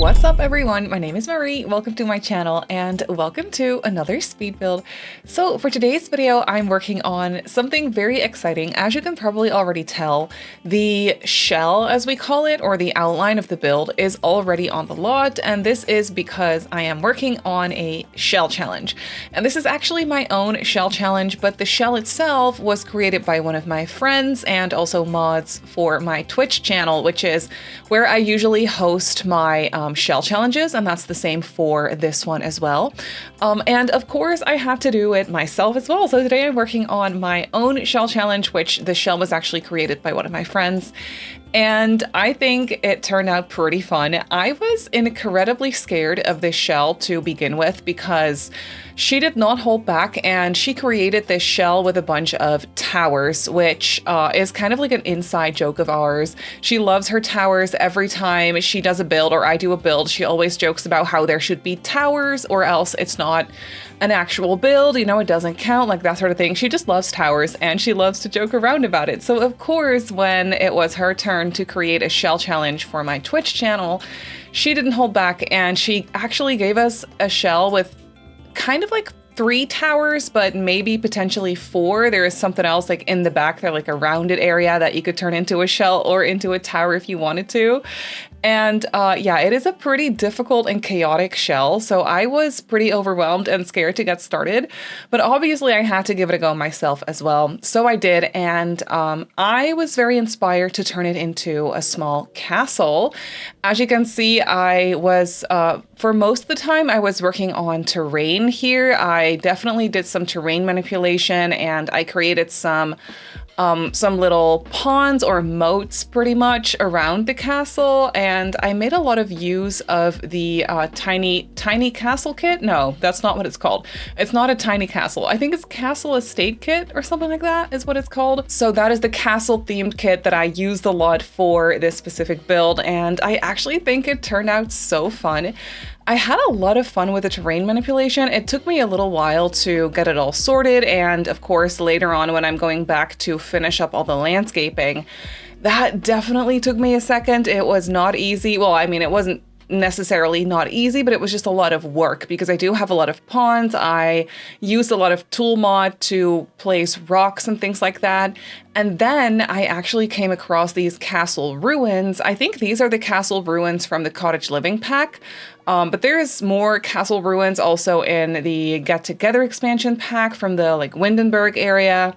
What's up everyone, my name is Marie, welcome to my channel and welcome to another speed build. So for today's video, I'm working on something very exciting. As you can probably already tell, the shell as we call it, or the outline of the build is already on the lot, and this is because I am working on a shell challenge. And this is actually my own shell challenge, but the shell itself was created by one of my friends and also mods for my Twitch channel, which is where I usually host my shell challenges, and that's the same for this one as well. And of course I have to do it myself as well. So today I'm working on my own shell challenge, which the shell was actually created by one of my friends. And I think it turned out pretty fun. I was incredibly scared of this shell to begin with because she did not hold back, and she created this shell with a bunch of towers, which is kind of like an inside joke of ours. She loves her towers. Every time she does a build or I do a build, she always jokes about how there should be towers or else it's not an actual build, you know, it doesn't count, like that sort of thing. She just loves towers and she loves to joke around about it. So of course, when it was her turn to create a shell challenge for my Twitch channel, she didn't hold back, and she actually gave us a shell with kind of like 3 towers, but maybe potentially 4. There is something else like in the back there, like a rounded area that you could turn into a shell or into a tower if you wanted to. And yeah, it is a pretty difficult and chaotic shell, so I was pretty overwhelmed and scared to get started, but obviously I had to give it a go myself as well. So I did, and I was very inspired to turn it into a small castle. As you can see, I was, for most of the time, I was working on terrain here. I definitely did some terrain manipulation, and I created some little ponds or moats pretty much around the castle, and I made a lot of use of the tiny castle kit. No, that's not what it's called. It's not a tiny castle. I think it's castle estate kit or something like that is what it's called. So that is the castle themed kit that I used a lot for this specific build, and I actually think it turned out so fun. I had a lot of fun with the terrain manipulation. It took me a little while to get it all sorted, and of course later on when I'm going back to finish up all the landscaping, that definitely took me a second. It was not easy. Well, I mean, it wasn't necessarily not easy, but it was just a lot of work because I do have a lot of ponds. I used a lot of tool mod to place rocks and things like that. And then I actually came across these castle ruins. I think these are the castle ruins from the cottage living pack. But there's more castle ruins also in the Get Together expansion pack from the like Windenburg area.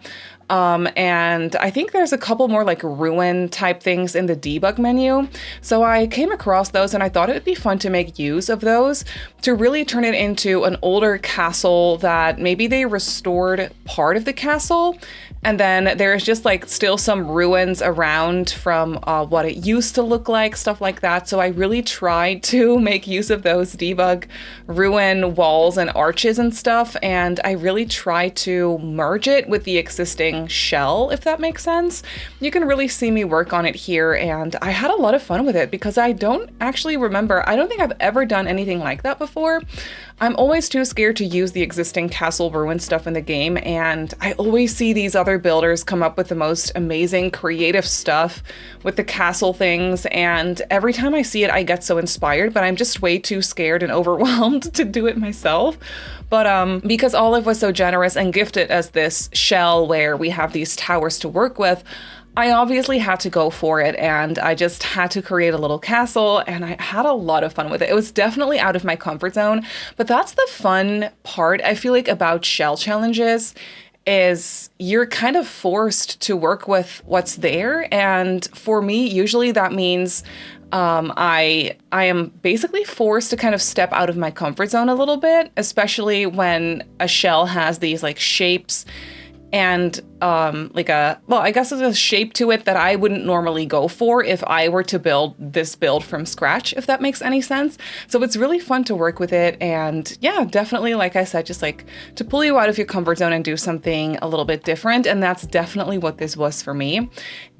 And I think there's a couple more like ruin type things in the debug menu. So I came across those and I thought it would be fun to make use of those to really turn it into an older castle that maybe they restored part of the castle. And then there's just like still some ruins around from what it used to look like, stuff like that. So I really tried to make use of those debug ruin walls and arches and stuff. And I really tried to merge it with the existing shell, if that makes sense. You can really see me work on it here, and I had a lot of fun with it because I don't actually remember, I don't think I've ever done anything like that before. I'm always too scared to use the existing castle ruin stuff in the game, and I always see these other builders come up with the most amazing creative stuff with the castle things, and every time I see it I get so inspired, but I'm just way too scared and overwhelmed to do it myself. But because Olive was so generous and gifted us this shell where we have these towers to work with, I obviously had to go for it, and I just had to create a little castle, and I had a lot of fun with it. It was definitely out of my comfort zone, but that's the fun part, I feel like, about shell challenges, is you're kind of forced to work with what's there. And for me, usually that means I am basically forced to kind of step out of my comfort zone a little bit, especially when a shell has these like shapes and like I guess there's a shape to it that I wouldn't normally go for if I were to build this build from scratch, if that makes any sense. So it's really fun to work with it, and yeah, definitely, like I said, just like to pull you out of your comfort zone and do something a little bit different, and that's definitely what this was for me.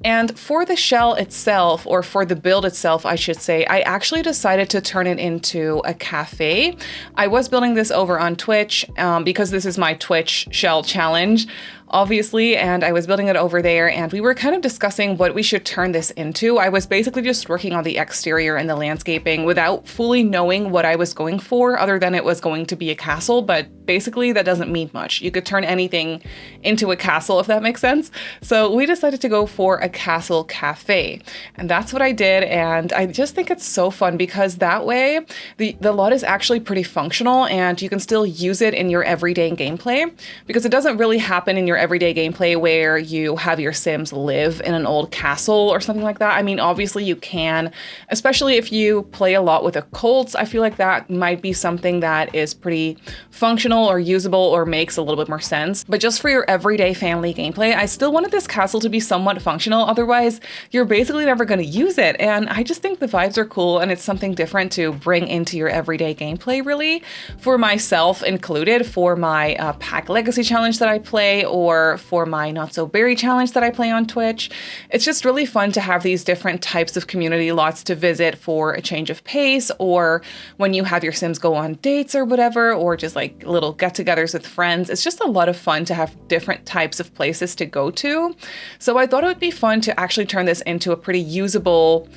And for the shell itself, or for the build itself, I should say, I actually decided to turn it into a cafe. I was building this over on Twitch because this is my Twitch shell challenge. obviously, and I was building it over there, and we were kind of discussing what we should turn this into. I was basically just working on the exterior and the landscaping without fully knowing what I was going for, other than it was going to be a castle, but basically that doesn't mean much. You could turn anything into a castle, if that makes sense. So we decided to go for a castle cafe, and that's what I did, and I just think it's so fun because that way the lot is actually pretty functional and you can still use it in your everyday gameplay, because it doesn't really happen in your everyday gameplay where you have your Sims live in an old castle or something like that. I mean, obviously you can, especially if you play a lot with occults. I feel like that might be something that is pretty functional or usable or makes a little bit more sense. But just for your everyday family gameplay, I still wanted this castle to be somewhat functional. Otherwise, you're basically never going to use it. And I just think the vibes are cool, and it's something different to bring into your everyday gameplay, really, for myself included, for my Pack Legacy challenge that I play, or for my Not So Berry challenge that I play on Twitch. It's just really fun to have these different types of community lots to visit for a change of pace, or when you have your Sims go on dates or whatever, or just like little get-togethers with friends. It's just a lot of fun to have different types of places to go to. So I thought it would be fun to actually turn this into a pretty usable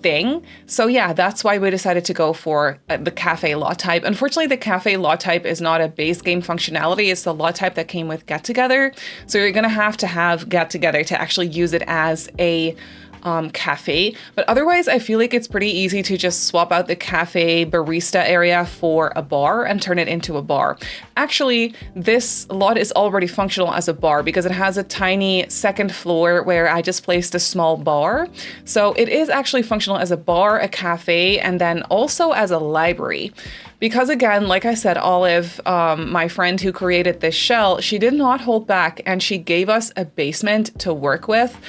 thing. So yeah, that's why we decided to go for the cafe lot type. Unfortunately, the cafe lot type is not a base game functionality. It's the lot type that came with Get Together. So you're gonna have to have Get Together to actually use it as a cafe. But otherwise, I feel like it's pretty easy to just swap out the cafe barista area for a bar and turn it into a bar. Actually, this lot is already functional as a bar because it has a tiny second floor where I just placed a small bar. So it is actually functional as a bar, a cafe, and then also as a library. Because again, like I said, Olive, my friend who created this shell, she did not hold back and she gave us a basement to work with.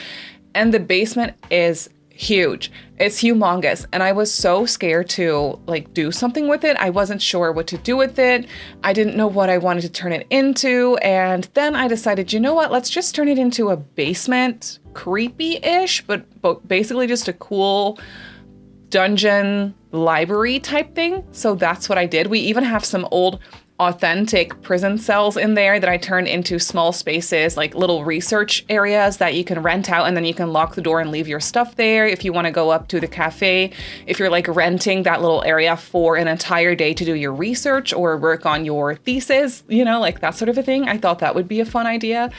And the basement is huge. It's humongous. And I was so scared to like do something with it. I wasn't sure what to do with it. I didn't know what I wanted to turn it into. And then I decided, you know what, let's just turn it into a basement, creepy-ish, but basically just a cool dungeon library type thing. So that's what I did. We even have some old authentic prison cells in there that I turned into small spaces, like little research areas that you can rent out, and then you can lock the door and leave your stuff there if you want to go up to the cafe. If you're like renting that little area for an entire day to do your research or work on your thesis, you know, like that sort of a thing. I thought that would be a fun idea.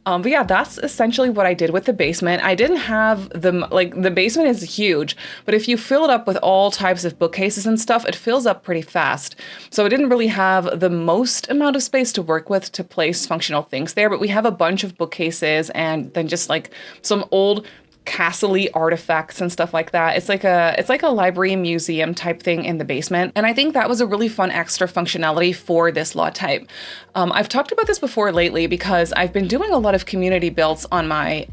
But yeah, that's essentially what I did with the basement. I didn't have the basement is huge, but if you fill it up with all types of bookcases and stuff, it fills up pretty fast. So I didn't really have the most amount of space to work with to place functional things there, but we have a bunch of bookcases and then just like some old castle-y artifacts and stuff like that. It's like a library museum type thing in the basement. And I think that was a really fun extra functionality for this lot type. I've talked about this before lately because I've been doing a lot of community builds on my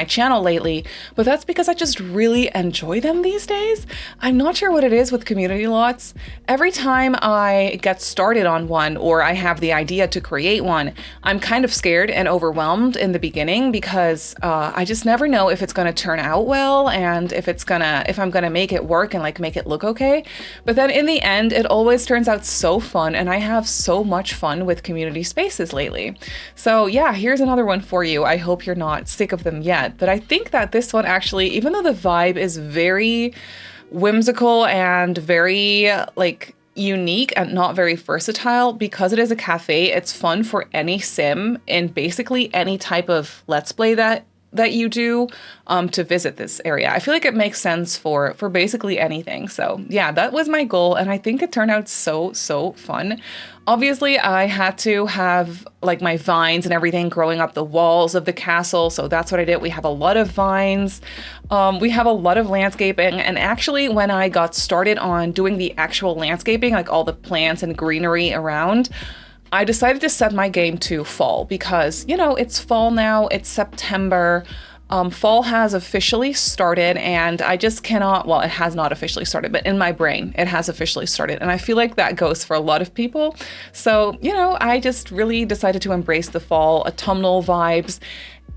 channel lately, but that's because I just really enjoy them these days. I'm not sure what it is with community lots. Every time I get started on one or I have the idea to create one, I'm kind of scared and overwhelmed in the beginning because I just never know if it's going to turn out well and if I'm going to make it work and like make it look okay. But then in the end, it always turns out so fun, and I have so much fun with community spaces lately. So yeah, here's another one for you. I hope you're not sick of them yet, but I think that this one actually, even though the vibe is very whimsical and very like unique and not very versatile, because it is a cafe, it's fun for any sim in basically any type of Let's Play that you do to visit this area. I feel like it makes sense for basically anything. So yeah, that was my goal, and I think it turned out so fun. Obviously, I had to have like my vines and everything growing up the walls of the castle, so that's what I did. We have a lot of vines. We have a lot of landscaping, and actually when I got started on doing the actual landscaping, like all the plants and greenery around, I decided to set my game to fall because, you know, it's fall now, it's September. Fall has officially started, and I just cannot, well, it has not officially started, but in my brain, it has officially started. And I feel like that goes for a lot of people. So, you know, I just really decided to embrace the fall autumnal vibes.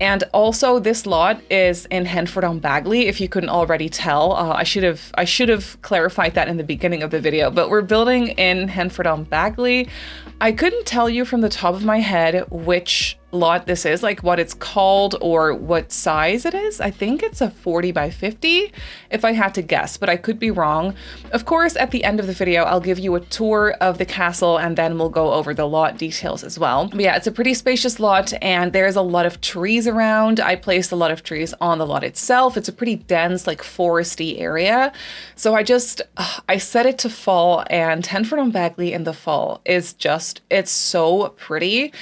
And also this lot is in Henford-on-Bagley, if you couldn't already tell. I should have clarified that in the beginning of the video, but we're building in Henford-on-Bagley. I couldn't tell you from the top of my head which lot this is, like what it's called or what size it is. I think it's a 40 by 50 if I had to guess, but I could be wrong. Of course, at the end of the video, I'll give you a tour of the castle and then we'll go over the lot details as well. But yeah, it's a pretty spacious lot and there's a lot of trees around. I placed a lot of trees on the lot itself. It's a pretty dense, like foresty area. So I set it to fall, and Henford-on-Bagley in the fall is just, it's so pretty.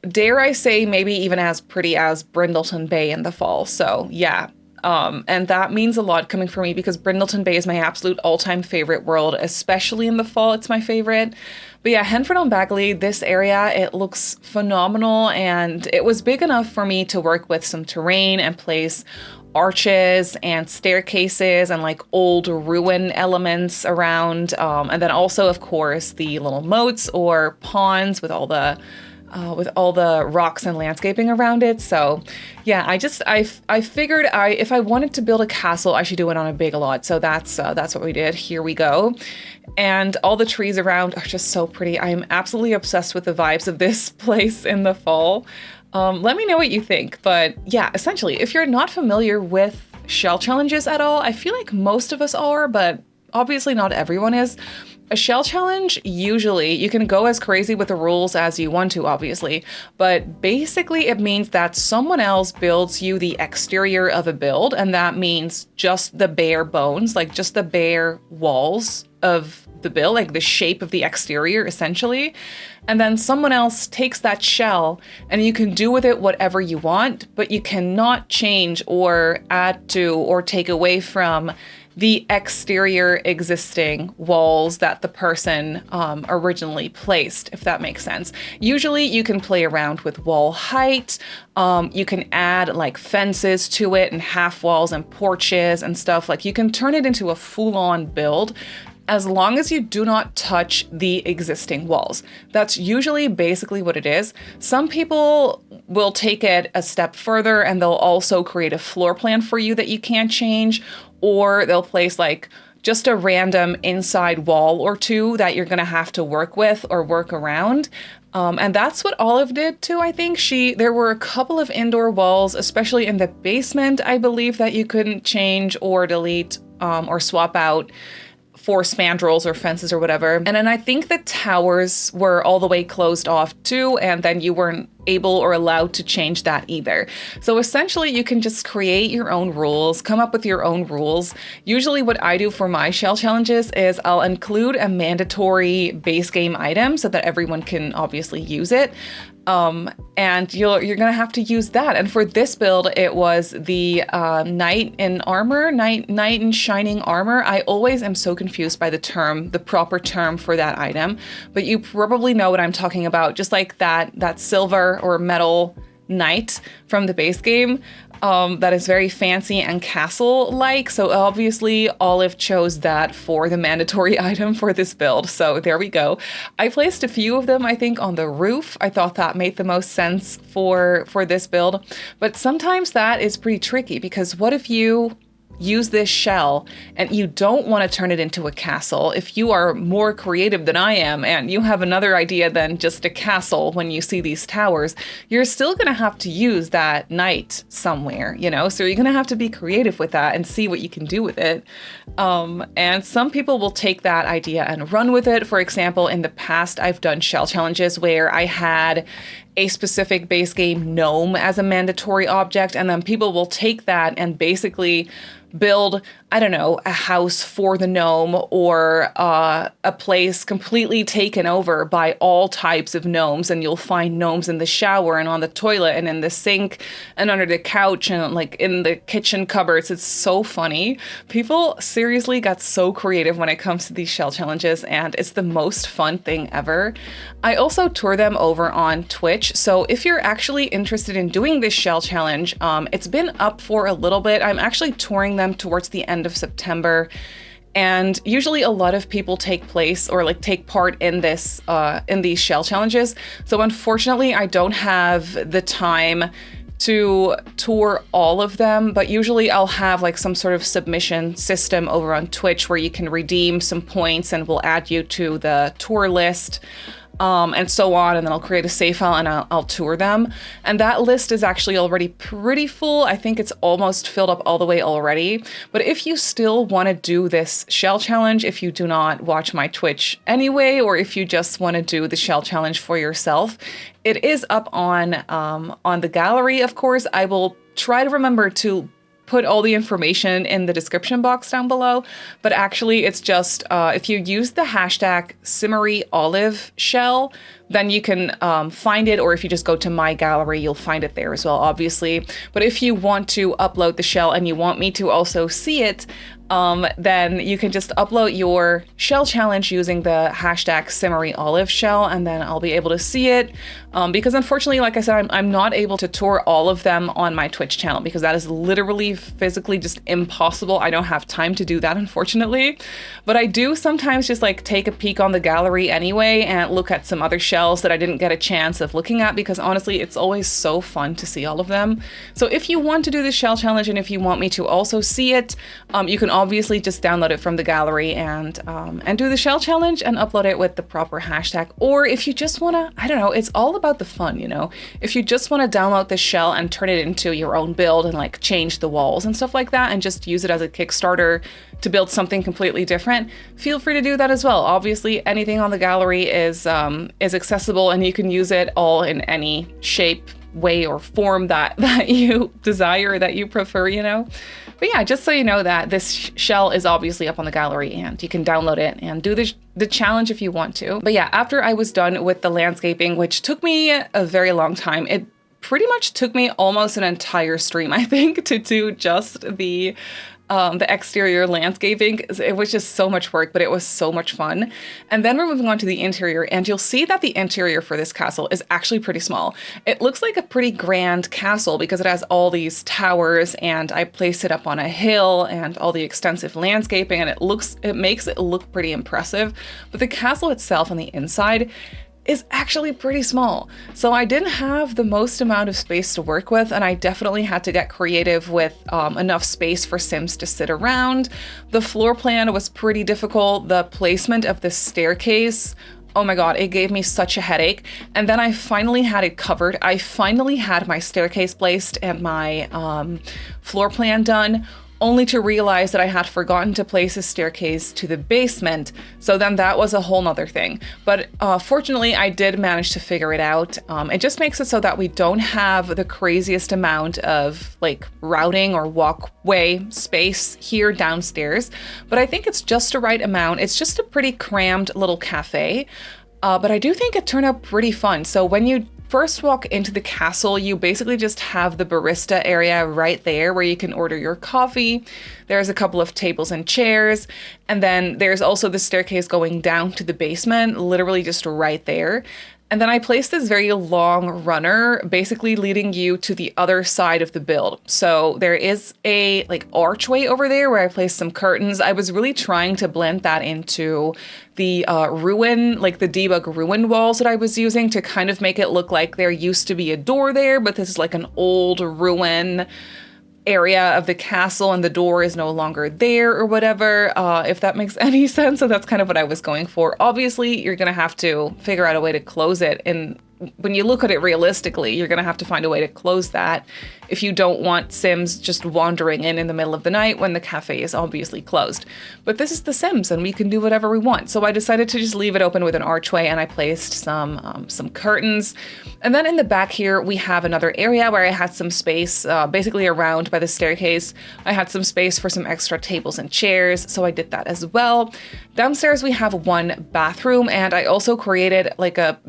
Dare I say maybe even as pretty as Brindleton Bay in the fall. So yeah, and that means a lot coming from me because Brindleton Bay is my absolute all-time favorite world, especially in the fall, it's my favorite. But yeah, Henford-on-Bagley, this area, it looks phenomenal, and it was big enough for me to work with some terrain and place arches and staircases and like old ruin elements around. And then also, of course, the little moats or ponds with all the rocks and landscaping around it. So yeah, I figured if I wanted to build a castle, I should do it on a big lot. So that's what we did. Here we go. And all the trees around are just so pretty. I am absolutely obsessed with the vibes of this place in the fall. Let me know what you think. But yeah, essentially, if you're not familiar with shell challenges at all, I feel like most of us are, but obviously not everyone is. A shell challenge, usually, you can go as crazy with the rules as you want to, obviously, but basically it means that someone else builds you the exterior of a build, and that means just the bare bones, like just the bare walls of the build, like the shape of the exterior, essentially. And then someone else takes that shell and you can do with it whatever you want, but you cannot change or add to or take away from the exterior existing walls that the person originally placed, if that makes sense. Usually you can play around with wall height. You can add like fences to it and half walls and porches and stuff. Like you can turn it into a full-on build as long as you do not touch the existing walls. That's usually basically what it is. Some people will take it a step further and they'll also create a floor plan for you that you can't change, or they'll place like just a random inside wall or two that you're gonna have to work with or work around. And that's what Olive did too, I think. There were a couple of indoor walls, especially in the basement, I believe, that you couldn't change or delete or swap out for spandrels or fences or whatever. And then I think the towers were all the way closed off too, and then you weren't able or allowed to change that either. So essentially you can just create your own rules, come up with your own rules. Usually what I do for my shell challenges is I'll include a mandatory base game item so that everyone can obviously use it. And you're gonna have to use that. And for this build, it was the knight in armor, knight in shining armor. I always am so confused by the proper term for that item, but you probably know what I'm talking about. Just like that silver or metal knight from the base game. That is very fancy and castle-like, so obviously Olive chose that for the mandatory item for this build, so there we go. I placed a few of them, I think, on the roof. I thought that made the most sense for this build, but sometimes that is pretty tricky, because what if you use this shell and you don't want to turn it into a castle? If you are more creative than I am and you have another idea than just a castle when you see these towers, you're still going to have to use that knight somewhere, you know? So you're going to have to be creative with that and see what you can do with it. And some people will take that idea and run with it. For example, in the past, I've done shell challenges where I had a specific base game gnome as a mandatory object, and then people will take that and basically build, I don't know, a house for the gnome, or a place completely taken over by all types of gnomes, and you'll find gnomes in the shower and on the toilet and in the sink and under the couch and like in the kitchen cupboards. It's so funny. People seriously got so creative when it comes to these shell challenges, and it's the most fun thing ever. I also tour them over on Twitch, so if you're actually interested in doing this shell challenge, it's been up for a little bit. I'm actually touring them towards the end of September, and usually a lot of people take part in this in these shell challenges. So unfortunately, I don't have the time to tour all of them, but usually I'll have like some sort of submission system over on Twitch where you can redeem some points and we'll add you to the tour list. and so on. And then I'll create a save file and I'll tour them. And that list is actually already pretty full. I think it's almost filled up all the way already. But if you still want to do this shell challenge, if you do not watch my Twitch anyway, or if you just want to do the shell challenge for yourself, it is up on the gallery, of course. I will try to remember to put all the information in the description box down below, but actually it's just, if you use the hashtag Simmary olive shell, then you can find it, or if you just go to my gallery, you'll find it there as well, obviously. But if you want to upload the shell and you want me to also see it, then you can just upload your shell challenge using the hashtag Simmary olive shell, and then I'll be able to see it. Because unfortunately, like I said, I'm not able to tour all of them on my Twitch channel because that is literally physically just impossible. I don't have time to do that, unfortunately. But I do sometimes just like take a peek on the gallery anyway and look at some other shells that I didn't get a chance of looking at, because honestly, it's always so fun to see all of them. So if you want to do the shell challenge and if you want me to also see it, you can obviously just download it from the gallery and do the shell challenge and upload it with the proper hashtag. Or if you just want to, I don't know, it's all about the fun, you know? If you just want to download the shell and turn it into your own build and like change the walls and stuff like that and just use it as a Kickstarter to build something completely different, feel free to do that as well. Obviously, anything on the gallery is accessible and you can use it all in any shape, way, or form that you desire, that you prefer, you know? But yeah, just so you know that this shell is obviously up on the gallery and you can download it and do the challenge if you want to. But yeah, after I was done with the landscaping, which took me a very long time, it pretty much took me almost an entire stream, I think, to do just the exterior landscaping. It was just so much work, but it was so much fun. And then we're moving on to the interior, and you'll see that the interior for this castle is actually pretty small. It looks like a pretty grand castle because it has all these towers, and I placed it up on a hill and all the extensive landscaping, and it makes it look pretty impressive. But the castle itself on the inside is actually pretty small. So I didn't have the most amount of space to work with, and I definitely had to get creative with enough space for Sims to sit around. The floor plan was pretty difficult. The placement of the staircase, oh my god, it gave me such a headache. And then I finally had it covered. I finally had my staircase placed and my floor plan done, only to realize that I had forgotten to place a staircase to the basement. So then that was a whole nother thing. But fortunately, I did manage to figure it out. It just makes it so that we don't have the craziest amount of like routing or walkway space here downstairs. But I think it's just the right amount. It's just a pretty crammed little cafe. But I do think it turned out pretty fun. So when you first walk into the castle, you basically just have the barista area right there where you can order your coffee. There's a couple of tables and chairs, and then there's also the staircase going down to the basement, literally just right there. And then I placed this very long runner, basically leading you to the other side of the build. So there is a like archway over there where I placed some curtains. I was really trying to blend that into the ruin, like the debug ruin walls that I was using to kind of make it look like there used to be a door there, but this is like an old ruin area of the castle and the door is no longer there or whatever, if that makes any sense. So that's kind of what I was going for. Obviously, you're going to have to figure out a way to close it. And when you look at it realistically, you're going to have to find a way to close that if you don't want Sims just wandering in the middle of the night when the cafe is obviously closed. But this is The Sims and we can do whatever we want. So I decided to just leave it open with an archway, and I placed some curtains. And then in the back here, we have another area where I had some space, basically around by the staircase. I had some space for some extra tables and chairs, so I did that as well. Downstairs, we have one bathroom, and I also created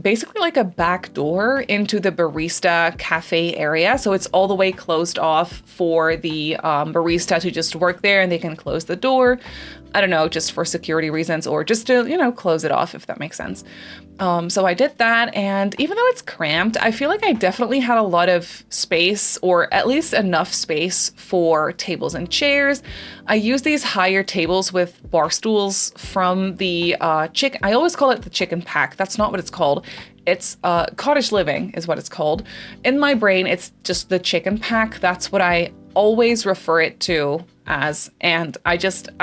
basically like a back door into the barista cafe area. So it's all the way closed off for the barista to just work there, and they can close the door. I don't know, just for security reasons, or just to, you know, close it off, if that makes sense. So I did that, and even though it's cramped, I feel like I definitely had a lot of space, or at least enough space for tables and chairs. I use these higher tables with bar stools from the chicken. I always call it the chicken pack. That's not what it's called. It's cottage living is what it's called. In my brain, it's just the chicken pack. That's what I always refer it to as, and I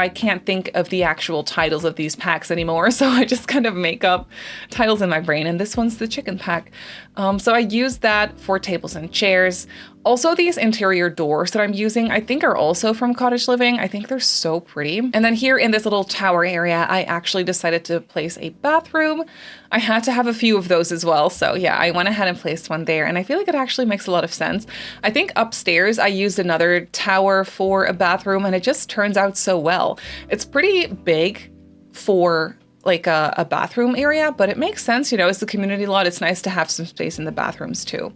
can't think of the actual titles of these packs anymore, so I just kind of make up titles in my brain, and this one's the chicken pack. So I use that for tables and chairs. Also, these interior doors that I'm using, I think are also from Cottage Living. I think they're so pretty. And then here in this little tower area, I actually decided to place a bathroom. I had to have a few of those as well. So yeah, I went ahead and placed one there, and I feel like it actually makes a lot of sense. I think upstairs I used another tower for a bathroom, and it just turns out so well. It's pretty big for like a bathroom area, but it makes sense, you know, it's the community lot. It's nice to have some space in the bathrooms too.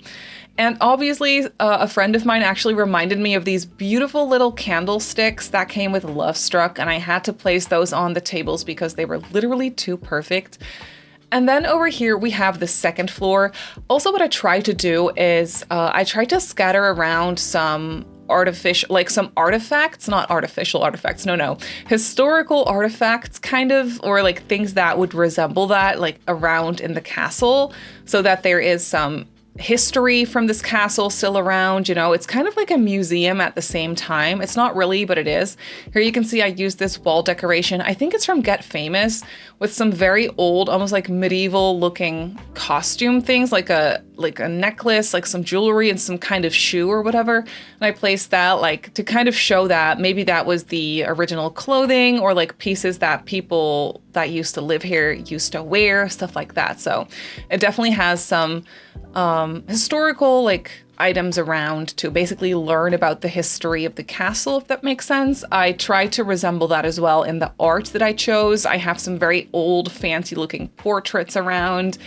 And obviously, a friend of mine actually reminded me of these beautiful little candlesticks that came with Love Struck, and I had to place those on the tables because they were literally too perfect. And then over here we have the second floor. Also, what I tried to do is I tried to scatter around some artificial, like some artifacts, not artificial artifacts, no, historical artifacts kind of, or like things that would resemble that, like around in the castle, so that there is some history from this castle still around. You know, it's kind of like a museum at the same time. It's not really, but it is. Here you can see I used this wall decoration. I think it's from Get Famous, with some very old, almost like medieval looking costume things, like a necklace, like some jewelry and some kind of shoe or whatever. And I placed that like to kind of show that maybe that was the original clothing, or like pieces that people that used to live here used to wear, stuff like that. So it definitely has some historical like items around to basically learn about the history of the castle, if that makes sense. I tried to resemble that as well in the art that I chose. I have some very old fancy looking portraits around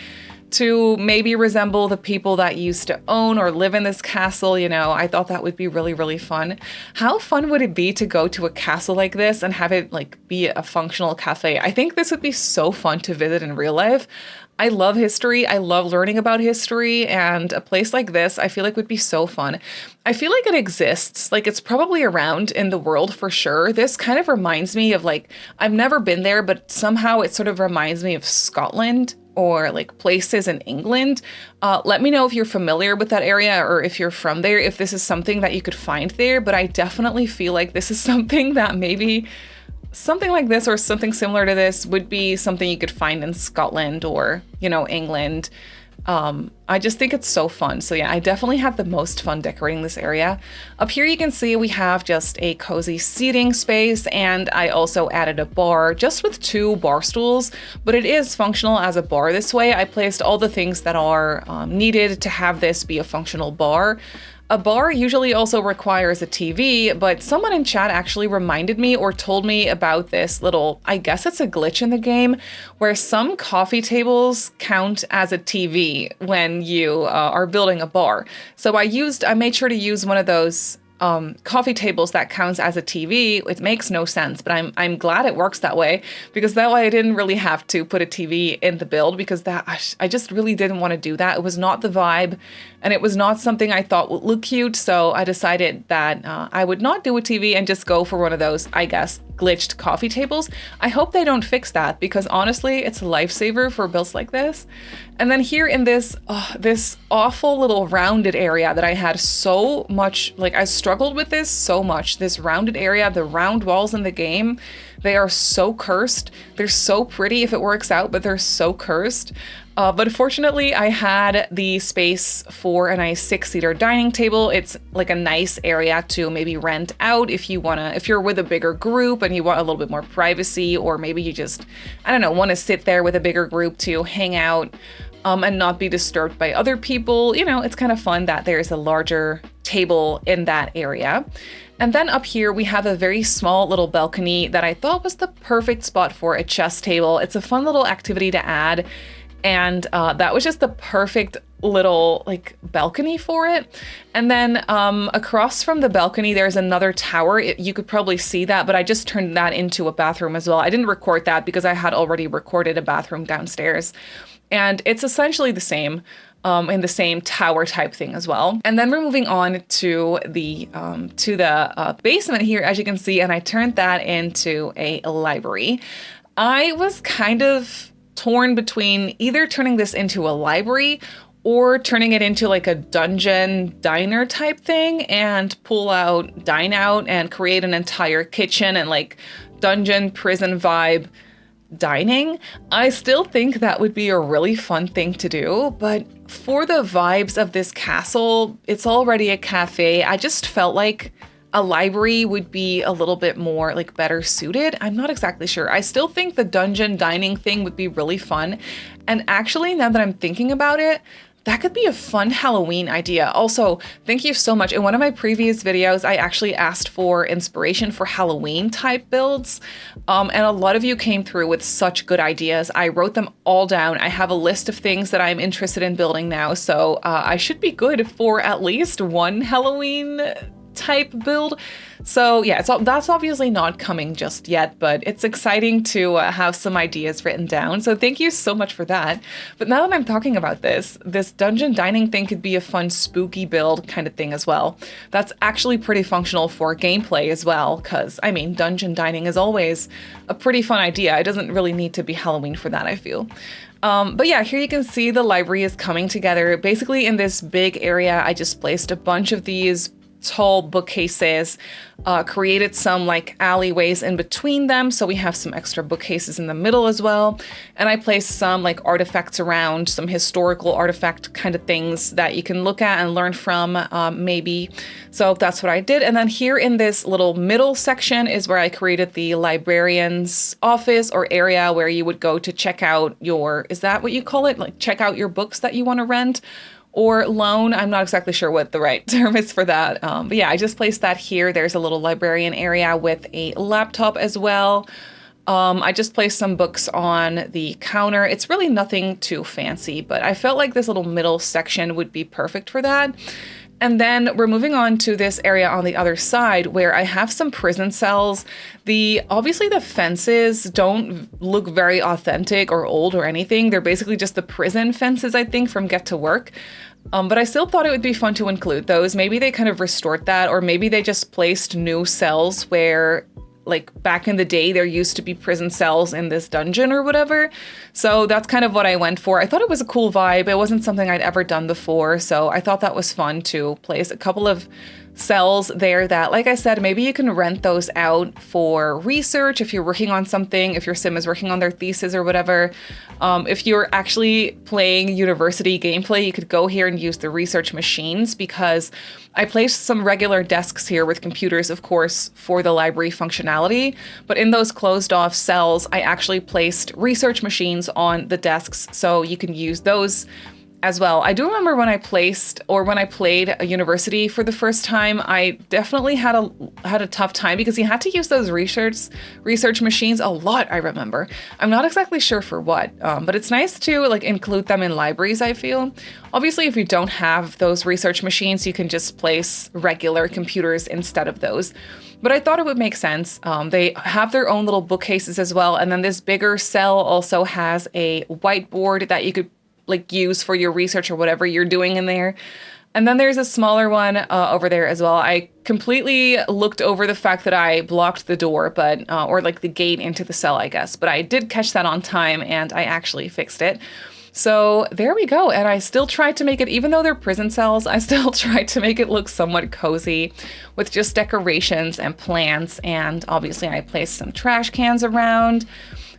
to maybe resemble the people that used to own or live in this castle. You know, I thought that would be really, really fun. How fun would it be to go to a castle like this and have it like be a functional cafe? I think this would be so fun to visit in real life. I love history. I love learning about history, and a place like this, I feel like would be so fun. I feel like it exists. Like it's probably around in the world for sure. This kind of reminds me of like, I've never been there, but somehow it sort of reminds me of Scotland or like places in England. Let me know if you're familiar with that area, or if you're from there, if this is something that you could find there. But I definitely feel like this is something that maybe something like this or something similar to this would be something you could find in Scotland or, you know, England. I just think it's so fun. So yeah, I definitely had the most fun decorating this area. Up here you can see we have just a cozy seating space, and I also added a bar just with 2 bar stools, but it is functional as a bar this way. I placed all the things that are needed to have this be a functional bar. A bar usually also requires a TV, but someone in chat actually reminded me or told me about this little, I guess it's a glitch in the game, where some coffee tables count as a TV when you are building a bar. So I made sure to use one of those coffee tables that counts as a TV. It makes no sense, but I'm glad it works that way, because that way I didn't really have to put a TV in the build, because I just really didn't want to do that. It was not the vibe, and it was not something I thought would look cute. So I decided that I would not do a TV and just go for one of those, I guess, glitched coffee tables. I hope they don't fix that, because honestly, it's a lifesaver for builds like this. And then here in this awful little rounded area that I had so much, like I struggled with this so much, this rounded area, the round walls in the game, they are so cursed. They're so pretty if it works out, but they're so cursed. But fortunately, I had the space for a nice 6-seater dining table. It's like a nice area to maybe rent out if you're with a bigger group and you want a little bit more privacy, or maybe you just, I don't know, want to sit there with a bigger group to hang out and not be disturbed by other people. You know, it's kind of fun that there's a larger table in that area. And then up here, we have a very small little balcony that I thought was the perfect spot for a chess table. It's a fun little activity to add. And that was just the perfect little like balcony for it. And then across from the balcony, there's another tower. You could probably see that, but I just turned that into a bathroom as well. I didn't record that because I had already recorded a bathroom downstairs. And it's essentially the same, in the same tower type thing as well. And then we're moving on to the basement here, as you can see, and I turned that into a library. I was kind of torn between either turning this into a library or turning it into like a dungeon diner type thing and pull out, dine out, and create an entire kitchen and like dungeon prison vibe dining. I still think that would be a really fun thing to do, but for the vibes of this castle, it's already a cafe. I just felt like a library would be a little bit more like better suited. I'm not exactly sure. I still think the dungeon dining thing would be really fun. And actually, now that I'm thinking about it, that could be a fun Halloween idea. Also, thank you so much. In one of my previous videos, I actually asked for inspiration for Halloween type builds. And a lot of you came through with such good ideas. I wrote them all down. I have a list of things that I'm interested in building now. So I should be good for at least one Halloween type build. So yeah, that's obviously not coming just yet, but it's exciting to have some ideas written down. So thank you so much for that. But now that I'm talking about this dungeon dining thing could be a fun spooky build kind of thing as well. That's actually pretty functional for gameplay as well, because I mean, dungeon dining is always a pretty fun idea. It doesn't really need to be Halloween for that, I feel. But yeah, here you can see the library is coming together. Basically in this big area, I just placed a bunch of these tall bookcases, created some like alleyways in between them, so we have some extra bookcases in the middle as well. And I placed some like artifacts around, some historical artifact kind of things that you can look at and learn from, maybe. So that's what I did. And then here in this little middle section is where I created the librarian's office or area where you would go to check out your, is that what you call it? Like check out your books that you want to rent or loan. I'm not exactly sure what the right term is for that. But yeah, I just placed that here. There's a little librarian area with a laptop as well. I just placed some books on the counter. It's really nothing too fancy, but I felt like this little middle section would be perfect for that. And then we're moving on to this area on the other side where I have some prison cells. Obviously the fences don't look very authentic or old or anything. They're basically just the prison fences, I think, from Get to Work. But I still thought it would be fun to include those. Maybe they kind of restored that, or maybe they just placed new cells where, like back in the day, there used to be prison cells in this dungeon or whatever. So that's kind of what I went for. I thought it was a cool vibe. It wasn't something I'd ever done before. So I thought that was fun to place a couple of cells there that, like I said, maybe you can rent those out for research if you're working on something, if your sim is working on their thesis or whatever. If you're actually playing university gameplay, you could go here and use the research machines, because I placed some regular desks here with computers, of course, for the library functionality. But in those closed off cells, I actually placed research machines on the desks, so you can use those as well. I do remember when I played a university for the first time, I definitely had a tough time because you had to use those research machines a lot, I remember. I'm not exactly sure for what, but it's nice to like include them in libraries, I feel. Obviously, if you don't have those research machines, you can just place regular computers instead of those. But I thought it would make sense. They have their own little bookcases as well. And then this bigger cell also has a whiteboard that you could like use for your research or whatever you're doing in there. And then there's a smaller one over there as well. I completely looked over the fact that I blocked the door, but or like the gate into the cell, I guess. But I did catch that on time and I actually fixed it. So there we go. And I still tried to make it, even though they're prison cells, I still tried to make it look somewhat cozy with just decorations and plants. And obviously I placed some trash cans around.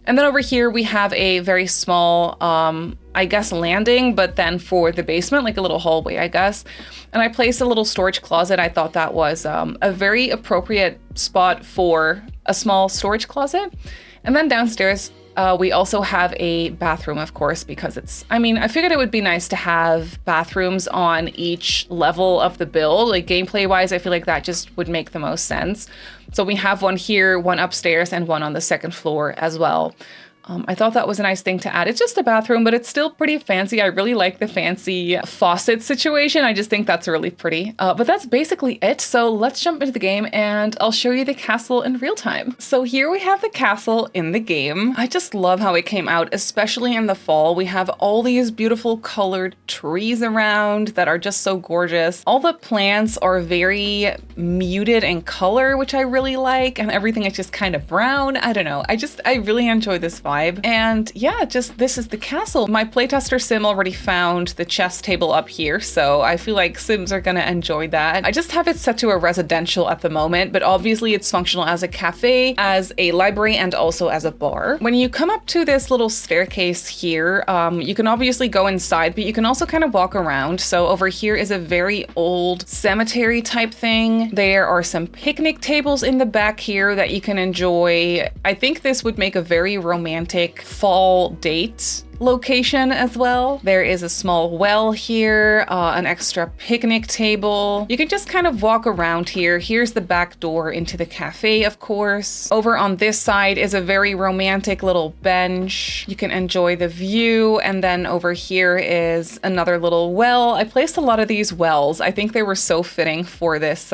And then over here we have a very small, I guess, landing, but then for the basement, like a little hallway, I guess. And I placed a little storage closet. I thought that was a very appropriate spot for a small storage closet. And then downstairs, we also have a bathroom, of course, because I figured it would be nice to have bathrooms on each level of the build. Like gameplay wise, I feel like that just would make the most sense. So we have one here, one upstairs, and one on the second floor as well. I thought that was a nice thing to add. It's just a bathroom, but it's still pretty fancy. I really like the fancy faucet situation. I just think that's really pretty. But that's basically it. So let's jump into the game and I'll show you the castle in real time. So here we have the castle in the game. I just love how it came out, especially in the fall. We have all these beautiful colored trees around that are just so gorgeous. All the plants are very muted in color, which I really like, and everything is just kind of brown. I don't know. I really enjoy this vibe. vibe. And yeah, just this is the castle. My playtester sim already found the chess table up here, so I feel like Sims are gonna enjoy that. I just have it set to a residential at the moment, but obviously it's functional as a cafe, as a library, and also as a bar. When you come up to this little staircase here, you can obviously go inside, but you can also kind of walk around. So over here is a very old cemetery type thing. There are some picnic tables in the back here that you can enjoy. I think this would make a very romantic fall date location as well. There is a small well here, an extra picnic table. You can just kind of walk around here. Here's the back door into the cafe, of course. Over on this side is a very romantic little bench. You can enjoy the view. And then over here is another little well. I placed a lot of these wells. I think they were so fitting for this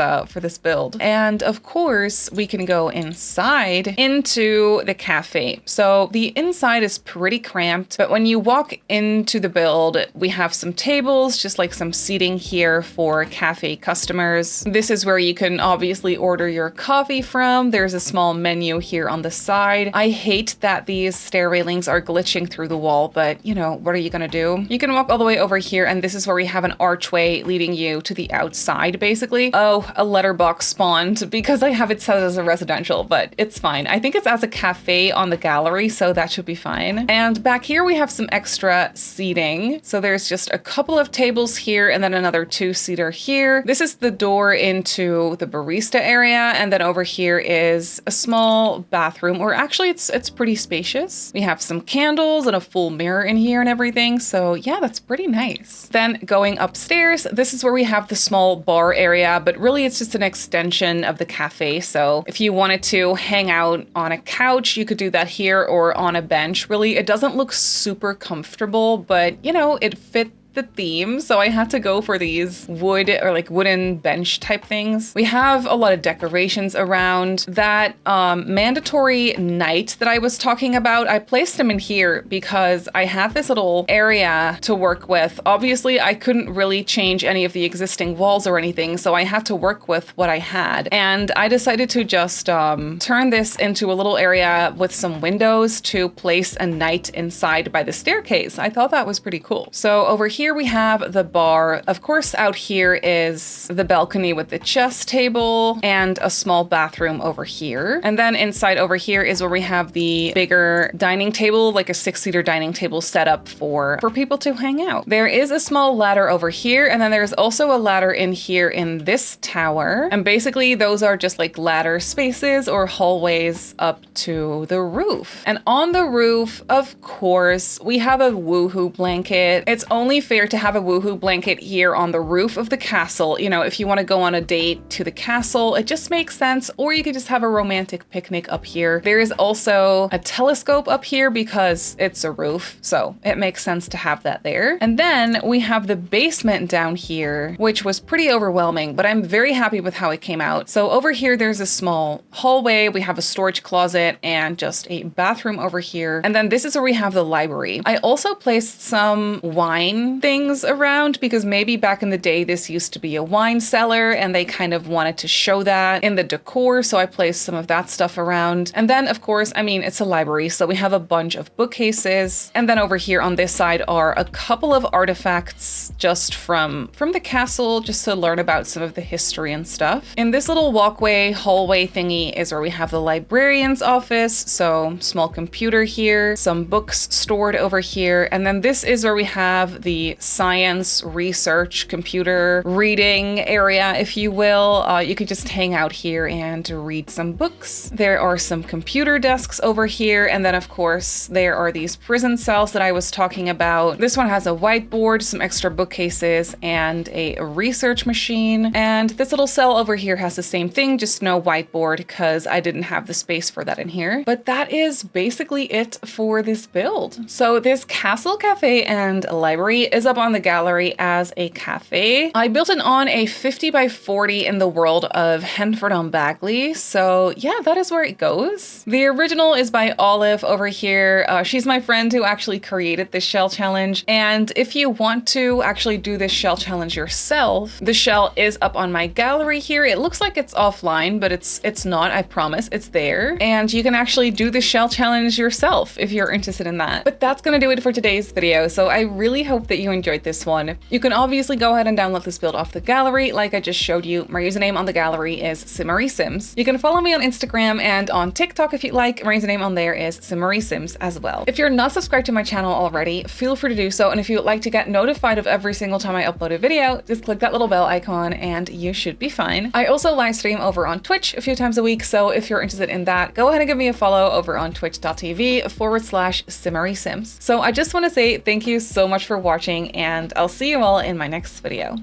build. And of course, we can go inside into the cafe. So the inside is pretty cramped, but when you walk into the build, we have some tables, just like some seating here for cafe customers. This is where you can obviously order your coffee from. There's a small menu here on the side. I hate that these stair railings are glitching through the wall, but you know, what are you gonna do? You can walk all the way over here, and this is where we have an archway leading you to the outside, basically. Oh, a letterbox spawned because I have it set as a residential, but it's fine. I think it's as a cafe on the gallery, so that should be fine. And back here we have some extra seating. So there's just a couple of tables here and then another two-seater here. This is the door into the barista area. And then over here is a small bathroom, or actually it's pretty spacious. We have some candles and a full mirror in here and everything. So yeah, that's pretty nice. Then going upstairs, this is where we have the small bar area, but really it's just an extension of the cafe. So if you wanted to hang out on a couch, you could do that here, or on a bench. Really, it doesn't look super comfortable, but you know, it fit the theme, so I had to go for these wood or like wooden bench type things. We have a lot of decorations around. That mandatory night that I was talking about, I placed them in here because I had this little area to work with. Obviously, I couldn't really change any of the existing walls or anything, so I had to work with what I had. And I decided to just turn this into a little area with some windows to place a night inside by the staircase. I thought that was pretty cool. So over here we have the bar. Of course, out here is the balcony with the chess table and a small bathroom over here. And then inside over here is where we have the bigger dining table, like a 6-seater dining table set up for people to hang out. There is a small ladder over here, and then there's also a ladder in here in this tower. And basically those are just like ladder spaces or hallways up to the roof. And on the roof, of course, we have a woohoo blanket. It's only fair to have a woohoo blanket here on the roof of the castle. You know, if you want to go on a date to the castle, it just makes sense. Or you could just have a romantic picnic up here. There is also a telescope up here because it's a roof, so it makes sense to have that there. And then we have the basement down here, which was pretty overwhelming, but I'm very happy with how it came out. So over here, there's a small hallway. We have a storage closet and just a bathroom over here. And then this is where we have the library. I also placed some wine things around because maybe back in the day this used to be a wine cellar and they kind of wanted to show that in the decor, so I placed some of that stuff around. And then of course, I mean, it's a library, so we have a bunch of bookcases. And then over here on this side are a couple of artifacts just from the castle, just to learn about some of the history and stuff. In this little walkway hallway thingy is where we have the librarian's office, so small computer here, some books stored over here. And then this is where we have the science research computer reading area, if you will. You could just hang out here and read some books. There are some computer desks over here, and then of course there are these prison cells that I was talking about. This one has a whiteboard, some extra bookcases, and a research machine. And this little cell over here has the same thing, just no whiteboard because I didn't have the space for that in here. But that is basically it for this build. So this castle, cafe, and library is is up on the gallery as a cafe. I built it on a 50 by 40 in the world of Henford on Bagley. So yeah, that is where it goes. The original is by Olive over here. She's my friend who actually created this shell challenge. And if you want to actually do this shell challenge yourself, the shell is up on my gallery here. It looks like it's offline, but it's not, I promise. It's there. And you can actually do the shell challenge yourself if you're interested in that. But that's gonna do it for today's video. So I really hope that you enjoyed this one. You can obviously go ahead and download this build off the gallery like I just showed you. My username on the gallery is Simmary Sims. You can follow me on Instagram and on TikTok if you'd like. My username on there is Simmary Sims as well. If you're not subscribed to my channel already, feel free to do so. And if you would like to get notified of every single time I upload a video, just click that little bell icon and you should be fine. I also live stream over on Twitch a few times a week. So if you're interested in that, go ahead and give me a follow over on twitch.tv/Simmary Sims. So I just want to say thank you so much for watching, and I'll see you all in my next video.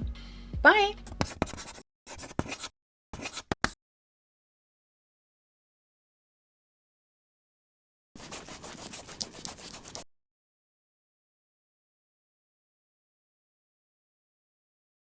Bye!